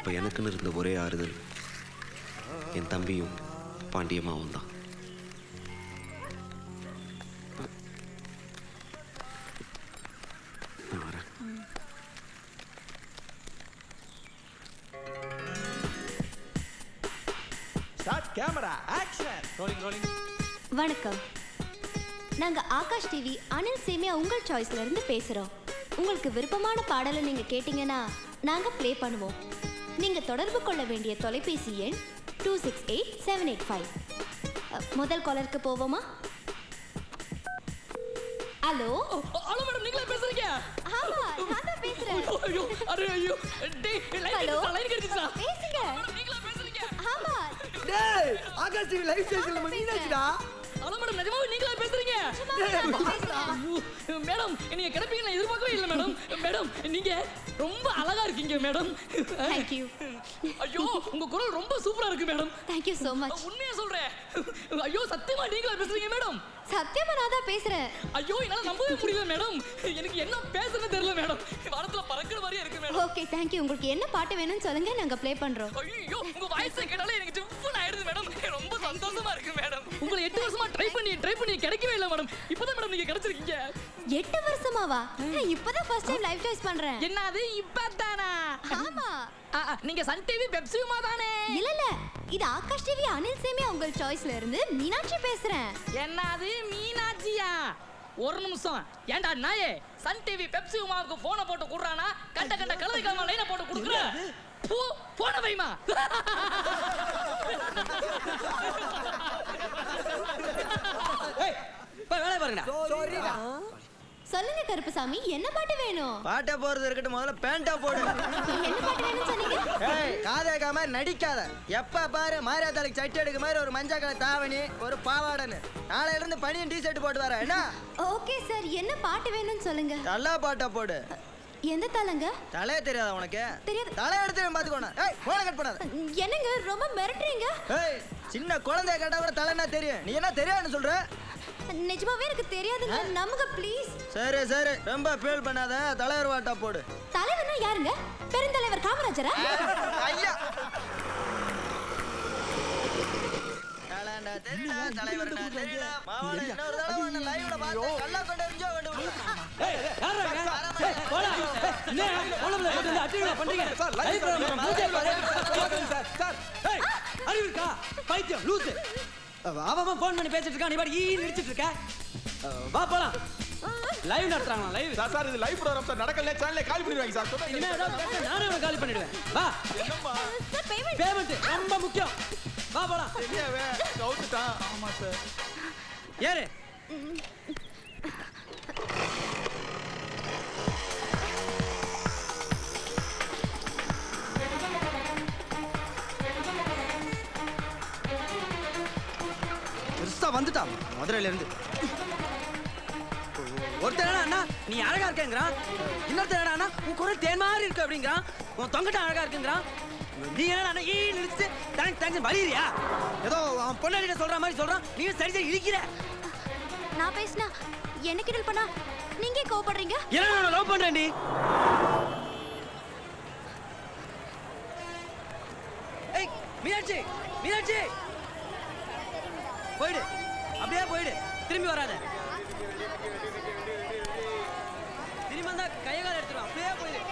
அப்போ எனக்குன்னு இருந்த ஒரே ஆறுதல் என் தம்பியும் பாண்டியம்மாவும் தான். நான் வரேன். வணக்கம். நாங்க ஆகாஷ் டிவி அனில் சேமியா உங்கள் சாய்ஸ்ல இருந்து பேசுறோம். உங்களுக்கு விருப்பமான பாடலை நீங்க கேட்டீங்கன்னா நாங்க ப்ளே பண்ணுவோம். நீங்க தொடர்பு கொள்ள வேண்டிய தொலைபேசி எண் 268785. முதல் காலருக்கு போவோமா? ஹலோ ஹலோ மேடம், நீங்களே பேசுறீங்க? ஆமா, நான் தான் பேசுறேன். ஐயோ அரே ஐயோ டேய் ஹலோ, லைன் கிடைச்சா பேசுங்க. மேடம், நீங்களே பேசுறீங்க? ஆமா டேய் ஆகாஷ் டிவி லைவ் ஸ்டேஷன்ல மீனாச்சுடா. ஹலோ மேடம், நிஜமாவே நீங்களே பேசுறீங்க? மேடம் நீங்க கிடைப்பீங்க நான் எதிர்பார்க்கவே இல்லை மேடம். மேடம் நீங்க ரொம்ப அழகா இருக்கீங்க மேடம். Thank you. ஐயோ உங்க குரல் ரொம்ப சூப்பரா இருக்கு madam. Thank you so much. உண்மையா சொல்றேன். ஐயோ சத்தியமா நீங்களே பேசுறீங்க மேடம்? சத்தியமா நான் தான் பேசுறேன். ஐயோ என்னால நம்பவே முடியல மேடம். எனக்கு என்ன பேசுறதுன்னு தெரியல மேடம். வானத்துல பறக்குற மாதிரியே இருக்கு மேடம். Okay, thank you. உங்களுக்கு என்ன பாட்டு வேணும்னு சொல்லுங்க, நாங்க ப்ளே பண்றோம். ஐயோ உங்க வாய்ஸ் கேட்டாலே எனக்கு ஜிவ்வுன்னு ஆயிடுது மேடம். ரொம்ப சந்தோஷமா இருக்கு மேடம். உங்களை 8 வருஷமா ட்ரை பண்ணி கிடைக்கவே இல்லை மேடம். இப்போதான் மேடம் நீங்க கிடைச்சிருக்கீங்க. 8 வருஷமாவா? நான் இப்பதான் ஃபர்ஸ்ட் டைம் லைவ் சாய்ஸ் பண்றேன். என்னது இப்பதானா? ஆமா. நீங்க சன் டிவி பெப்சியுமா தானே? இல்ல இல்ல, இது ஆகாஷ் டிவி அனில் சேமியா உங்கள் சாய்ஸ்ல இருந்து மீனாட்சி பேசுறேன். என்னது மீனாட்சியா? ஒரு நிமிஷம். ஏன்டா நாயே, சன் டிவி பெப்சியுமாவுக்கு போனை போட்டு குடுறானா? கண்ட கலவைக்காம லைனை போட்டு குடுக்குற. போன வைமா. ஏய் போய் வேலைய பாருங்கடா. சாரிடா. சொல்லுங்க கருப்புசாமி, என்ன பாட்டு வேணும்? பாட்ட போறது இருக்கட்டும், முதல்ல பேண்டா போடு. என்ன பாட்டு வேணும்னு சொன்னீங்க? ஏய் காதேகாம நடிக்காத. எப்ப பாரு மாரியாத்தாளுக்கு சட்டை எடுக்க மாதிரி ஒரு மஞ்சள் கலர் தாவணி ஒரு பாவாடைன்னு. நாளையில இருந்து பனியன் டி-ஷர்ட் போட்டு வர என்ன? ஓகே சார், என்ன பாட்டு வேணும்னு சொல்லுங்க. நல்லா பாட்டா போடு. எந்த தலங்க? தலையே தெரியாதா உனக்கு? தெரியாது. தலை எடுத்து பாத்துக்கோனா. ஏய் போன கட் பண்ணாத. என்னங்க ரொம்ப மிரட்டுறீங்க? ஏய் சின்ன குழந்தைய கேட்டா கூட தலைனா தெரியும். நீ என்ன தெரியாதுன்னு சொல்ற? நிஜமாவே எனக்கு தெரியாதுங்க, நம்புங்க ப்ளீஸ். சரி சரி, ரொம்ப ஃபீல் பண்ணாத. தலைவர் வாட்டா போடு. தலைவர்னா யாருங்க? பெருந்தலைவர் காமராஜரா? ஐயா தலைவர்னா தெரியல. மாவான இன்னொரு தடவை உன்னை லைவ்ல பார்த்து கல்லா கொண்டு என்ஜாய் பண்ணு. ஏய் யாரா ஏய் போடா. என்ன போலல போட்டு அட்டிங்களா பண்றீங்க? சார் லைவ் மூஞ்சே பாரு. சார் ஏய் அறிவு இருக்கா? பைத்தியம் லூஸ். அவன் ஃபோன் பண்ணி பேசிட்டு இருக்கான், நீ பாரு ஈ நிடிச்சிட்டு இருக்க. வா போலாம். லைவ் நடத்துறாங்க லைவ். சார் இது லைவ் ப்ரோகிராம் சார். நடக்கல சேனலை காலி பண்ணிடுவாங்க சார். சொன்னா இனிமே ஏதாவது பேச நானே உன்னை காலி பண்ணிடுவேன். வா. என்னம்மா சார் பேமெண்ட். பேமெண்ட் ரொம்ப முக்கியம். வா போலாம். என்னவே கவுத்துட்டான். ஆமா சார். ஏறு. பெருசா வந்துட்டான் மதுரையில இருந்து. ஒருத்தர் அண்ணா நீ அழகா இருக்கேங்கிறான், இன்னொருத்தர் அண்ணா உன் குரல் தேன் மாதிரி இருக்கு அப்படிங்கிறான், உன் தொங்கட்ட அழகா இருக்குங்கிறான். நீ என்ன ஈ நிறுத்து தேங்க்ஸ் வலியா? ஏதோ அவன் பொண்ணாடிட்ட சொல்ற மாதிரி சொல்றான், நீ சரி இழிக்கிற. நான் பேசினா என்ன கிண்டல் பண்ணா நீங்க கோவப்படுறீங்க? என்ன நான் லவ் பண்றேன் நீ. ஏய் மீனாட்சி மீனாட்சி போயிடு, அப்படியே போயிடு, திரும்பி வராத. திரும்பி வந்தா கையகால எடுத்துருவான், அப்படியே போயிடு.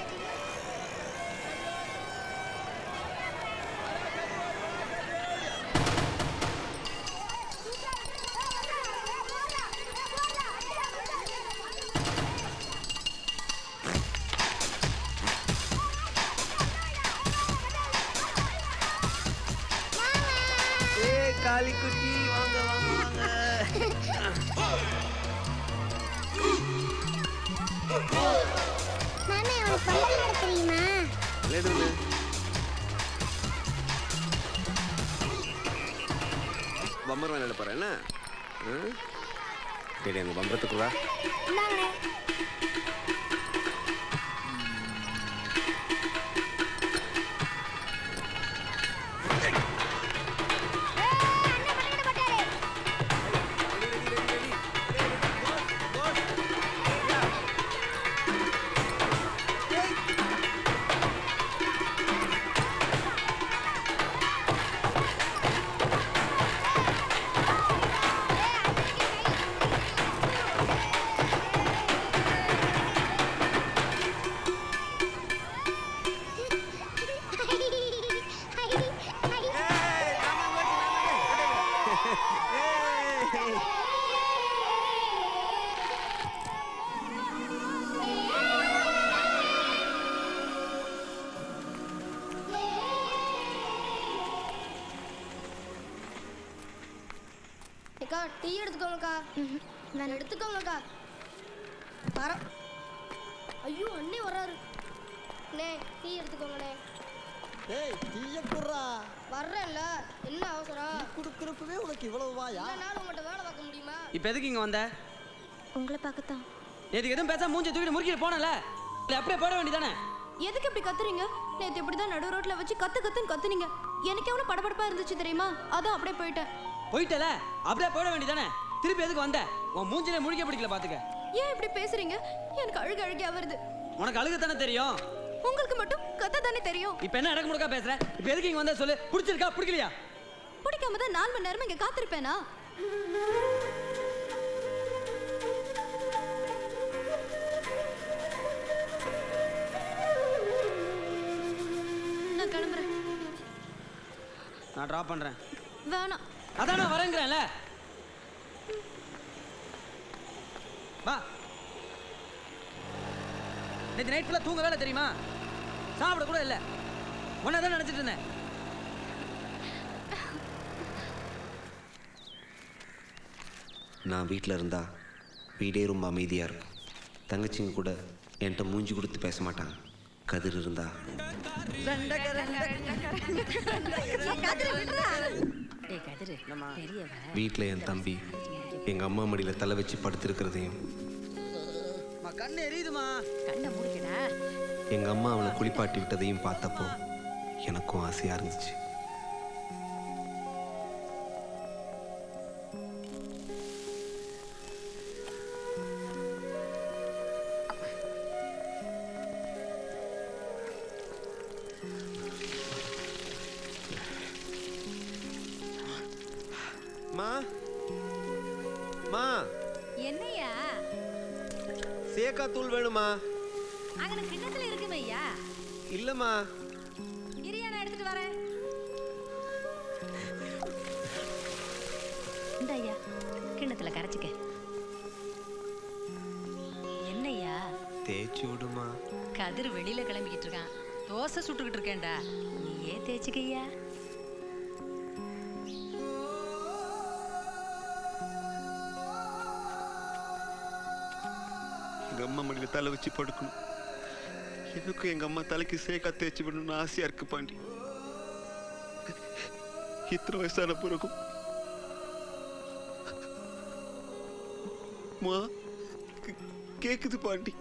காளிக்குட்டி வாங்க வாங்க வாங்க. மாமே அவனுக்கு பல்ல தெரியுமா? லேடுன்னு பம்பர் வேலை போகிறேன் என்ன? சரி அங்கே பம்பரத்துக்குள்ளா இந்தாங்க. டீ எடுத்துக்கோங்கக்கா. நான் எடுத்துக்கோங்கக்கா. வர. ஐயோ அண்ணே வராரு. அண்ணே டீ எடுத்துக்கோங்கண்ணே. டேய் டீய குடுறா. வர்றேன்ல. என்ன அவசரம்? குடுக்குறப்பவே உனக்கு இவ்வளவு வாயா? நான் உங்கள்கிட்ட வேலை பார்க்க முடியுமா? இப்போ எதுக்கு இங்கே வந்த? உங்களை பார்க்கத்தான். நேற்றுக்கு எதுவும் பேசாம மூஞ்சி தூக்கிட்டு முறுக்கிட்டு போனல, இல்லை அப்படியே போட வேண்டியதானே? எதுக்கு இப்படி கத்துறீங்க? நேத்து இப்படிதான் நடு ரோட்ல வச்சு கத்துன்னு கத்துனீங்க. எனக்கு எவ்வளவு படபடப்பா இருந்துச்சு தெரியுமா? அதான் அப்படியே போயிட்டேன். போயிட்டல, அப்படியே போட வேண்டியதானே? திருப்பி எதுக்கு வந்த? உன் மூஞ்சிலே முழிக்க பிடிக்கல பாத்துக்க. ஏன் இப்படி பேசுறீங்க? எனக்கு அழுகையா வருது. உனக்கு அழுகத்தானே தெரியும், உங்களுக்கு மட்டும் கத்த தானே தெரியும். இப்போ என்ன அடக்கு முடக்கா பேசுற? இப்போ எதுக்கு இங்க வந்த சொல்லு. பிடிச்சிருக்கா பிடிக்கலையா? பிடிக்காம தான் 4 மணி நேரமா இங்க காத்திருப்பேனா? நான் கிளம்புறேன். நான் டிராப் பண்றேன். வேணாம். அதான் நான் வரேங்கிறேன்ல. வா. நேற்று நைட் ஃபுல்லாக தூங்க வேலை தெரியுமா? சாப்பிட கூட இல்லை. ஒன்னா தான் நினச்சிட்டு இருந்தேன். நான் வீட்டில் இருந்தா வீடே ரொம்ப அமைதியாக இருக்கும். தங்கச்சிங்க கூட என்கிட்ட மூஞ்சி கொடுத்து பேச மாட்டாங்க. கதிர் இருந்தா வீட்டில் என் தம்பி எங்கள் அம்மா மடியில் தலை வச்சு படுத்திருக்கிறதையும், கண்ணு எரியுதுமா. எங்கள் அம்மா அவனை குளிப்பாட்டி விட்டதையும் பார்த்தப்போ எனக்கும் ஆசையாக இருந்துச்சு. மா, என்னையா? சேக்கா தூள் வேணுமா? அங்க கிண்ணத்துல இருக்குமே ஐயா. இல்லம்மா. இரியா நான் எடுத்துட்டு வரேன். இந்த ஐயா கிண்ணத்துல கரைச்சுக்க. என்னையா? தேய்ச்சி விடுமா. கதிர் வெளியில கிளம்பிக்கிட்டு இருக்கான். தோசை சுட்டுக்கிட்டு இருக்கேன்டா, நீயே தேய்ச்சிக்கையா. எங்கள் அம்மா மடியில் தலை வச்சு படுக்கணும். எனக்கும் எங்கள் அம்மா தலைக்கு சேக்கா தேய்ச்சி விடணும்னு ஆசையாக இருக்கு பாண்டி. இத்தனை வயசான பிறகும் கேக்குது பாண்டி.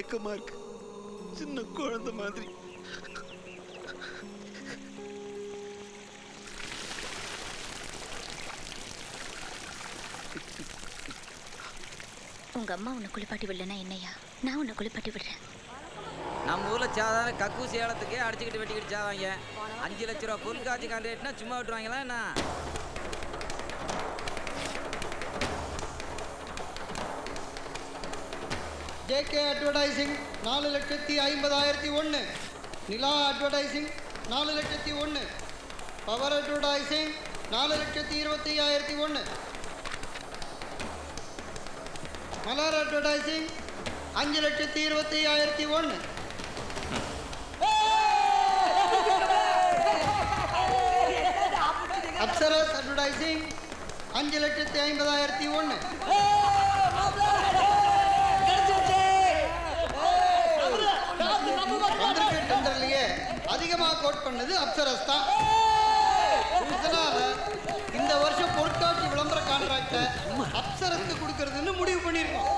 ஏக்கமா இருக்கு, சின்ன குழந்தை மாதிரி. உங்க அம்மா உன்னை குளிப்பாட்டி விடலன்னா என்னையா? நான் உன்னை குளிப்பாட்டி விடுறேன். நம்ம ஊர்ல சாதாரண கக்கூசி ஏலத்துக்கே அடிச்சுக்கிட்டு வெட்டிக்கிட்டு சாவாங்க. 5 லட்ச ரூபா பொருட்காட்சி கான்ட்ராக்ட்னா சும்மா விட்டுருவாங்களா என்ன? JK advertising 4,50,001. நிலா அட்வர்டைசிங் 4,01,000. Power advertising 4,25,001. மலர் அட்வர்டைசிங் 5,25,001. அப்சரஸ் அட்வர்டைசிங் 5,50,001. வந்திருக்க டெண்டர்லயே அதிகமா கோட் பண்ணது அப்சரஸ் தான். இதனால இந்த வருஷம் பொருட்காட்சி விளம்பர கான்ட்ராக்ட அப்சரஸ்க்கு கொடுக்கறதுன்னு முடிவு பண்ணிருக்கோம்.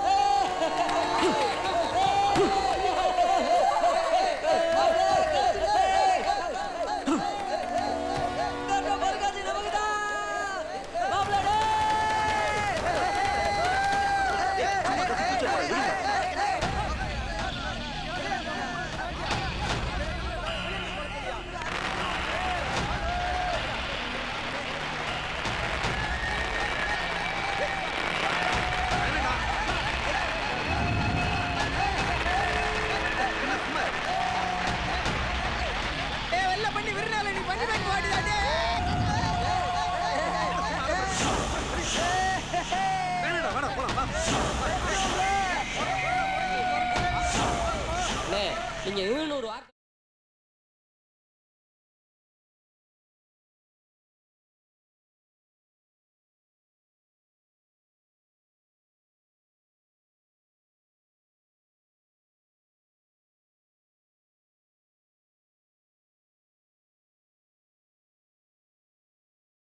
நீங்க 700 வார்த்தை